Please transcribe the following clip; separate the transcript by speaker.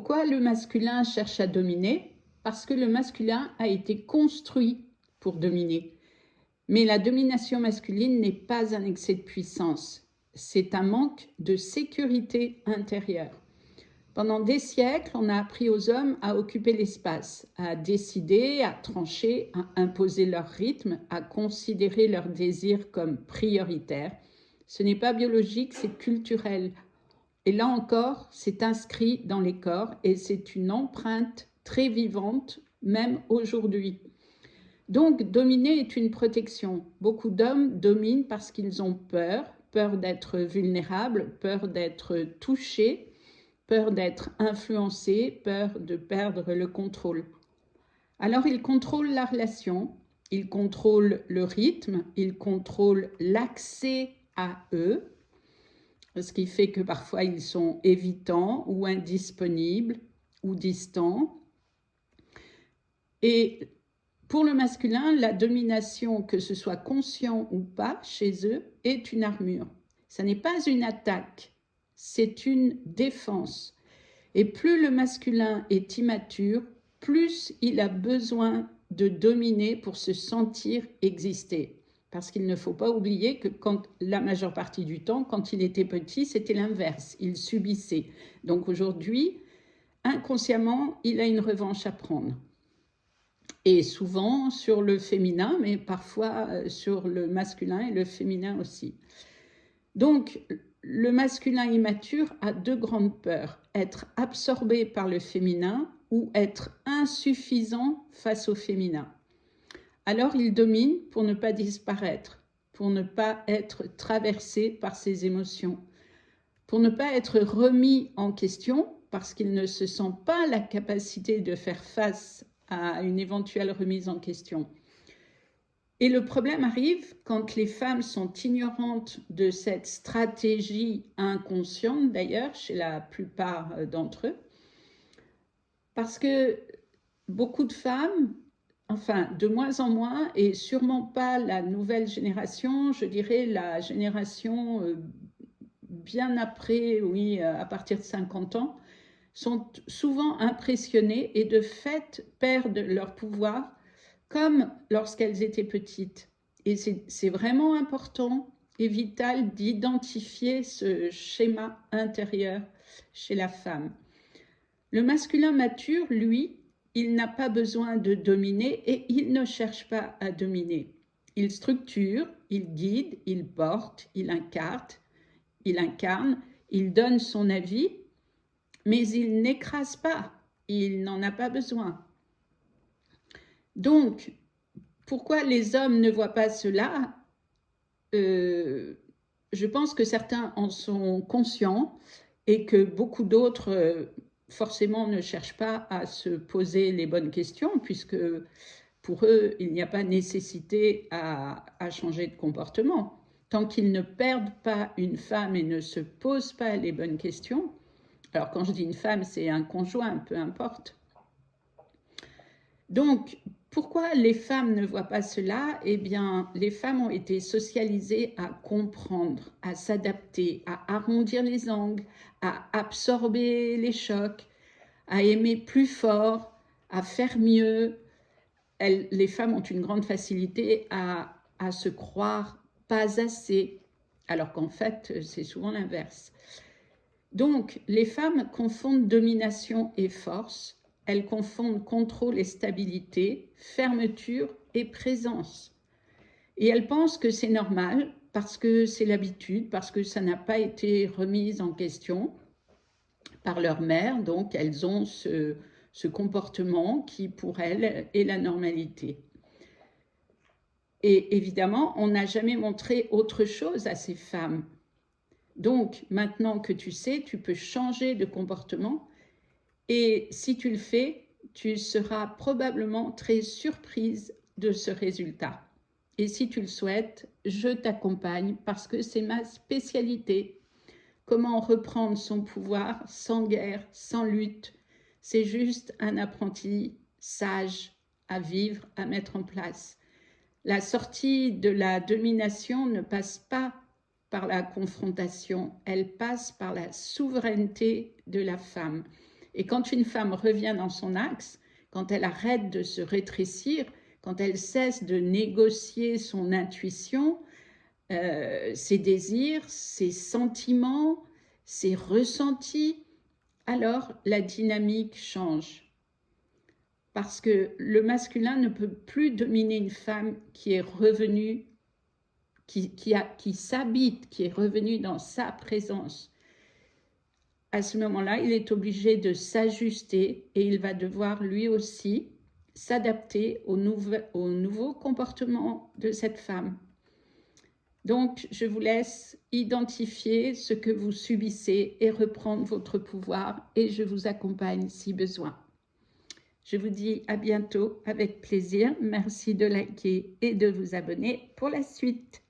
Speaker 1: Pourquoi le masculin cherche à dominer? Parce que le masculin a été construit pour dominer. Mais la domination masculine n'est pas un excès de puissance, c'est un manque de sécurité intérieure. Pendant des siècles, on a appris aux hommes à occuper l'espace, à décider, à trancher, à imposer leur rythme, à considérer leurs désirs comme prioritaires. Ce n'est pas biologique, c'est culturel. Et là encore, c'est inscrit dans les corps et c'est une empreinte très vivante, même aujourd'hui. Donc, dominer est une protection. Beaucoup d'hommes dominent parce qu'ils ont peur, peur d'être vulnérables, peur d'être touchés, peur d'être influencés, peur de perdre le contrôle. Alors, ils contrôlent la relation, ils contrôlent le rythme, ils contrôlent l'accès à eux, ce qui fait que parfois ils sont évitants ou indisponibles ou distants. Et pour le masculin, la domination, que ce soit conscient ou pas chez eux, est une armure. Ça n'est pas une attaque, c'est une défense. Et plus le masculin est immature, plus il a besoin de dominer pour se sentir exister. Parce qu'il ne faut pas oublier que la majeure partie du temps, quand il était petit, c'était l'inverse. Il subissait. Donc aujourd'hui, inconsciemment, il a une revanche à prendre. Et souvent sur le féminin, mais parfois sur le masculin et le féminin aussi. Donc, le masculin immature a deux grandes peurs, être absorbé par le féminin ou être insuffisant face au féminin. Alors, il domine pour ne pas disparaître, pour ne pas être traversé par ses émotions, pour ne pas être remis en question parce qu'il ne se sent pas la capacité de faire face à une éventuelle remise en question. Et le problème arrive quand les femmes sont ignorantes de cette stratégie inconsciente, d'ailleurs, chez la plupart d'entre eux, parce que beaucoup de femmes, enfin de moins en moins, et sûrement pas la nouvelle génération, je dirais la génération bien après, oui, à partir de 50 ans, sont souvent impressionnées et de fait perdent leur pouvoir comme lorsqu'elles étaient petites. Et c'est vraiment important et vital d'identifier ce schéma intérieur chez la femme. Le masculin mature, lui, il n'a pas besoin de dominer et il ne cherche pas à dominer. Il structure, il guide, il porte, il incarne, il donne son avis, mais il n'écrase pas, il n'en a pas besoin. Donc, pourquoi les hommes ne voient pas cela? Je pense que certains en sont conscients et que beaucoup d'autres, forcément, ne cherchent pas à se poser les bonnes questions puisque pour eux, il n'y a pas nécessité à changer de comportement. Tant qu'ils ne perdent pas une femme et ne se posent pas les bonnes questions, alors quand je dis une femme, c'est un conjoint, peu importe. Donc, pourquoi les femmes ne voient pas cela? Eh bien, les femmes ont été socialisées à comprendre, à s'adapter, à arrondir les angles, à absorber les chocs, à aimer plus fort, à faire mieux. Les femmes ont une grande facilité à se croire pas assez, alors qu'en fait, c'est souvent l'inverse. Donc, les femmes confondent domination et force, elles confondent contrôle et stabilité, fermeture et présence. Et elles pensent que c'est normal parce que c'est l'habitude, parce que ça n'a pas été remis en question par leur mère, donc elles ont ce comportement qui pour elles est la normalité. Et évidemment, on n'a jamais montré autre chose à ces femmes. Donc, maintenant que tu sais, tu peux changer de comportement et si tu le fais, tu seras probablement très surprise de ce résultat. Et si tu le souhaites, je t'accompagne parce que c'est ma spécialité. Comment reprendre son pouvoir sans guerre, sans lutte. C'est juste un apprentissage à vivre, à mettre en place. La sortie de la domination ne passe pas par la confrontation, elle passe par la souveraineté de la femme. Et quand une femme revient dans son axe, quand elle arrête de se rétrécir, quand elle cesse de négocier son intuition, ses désirs, ses sentiments, ses ressentis, alors la dynamique change. Parce que le masculin ne peut plus dominer une femme qui est revenue, qui s'habite, qui est revenue dans sa présence. À ce moment-là, il est obligé de s'ajuster et il va devoir lui aussi s'adapter au nouveau comportement de cette femme. Donc, je vous laisse identifier ce que vous subissez et reprendre votre pouvoir et je vous accompagne si besoin. Je vous dis à bientôt avec plaisir. Merci de liker et de vous abonner pour la suite.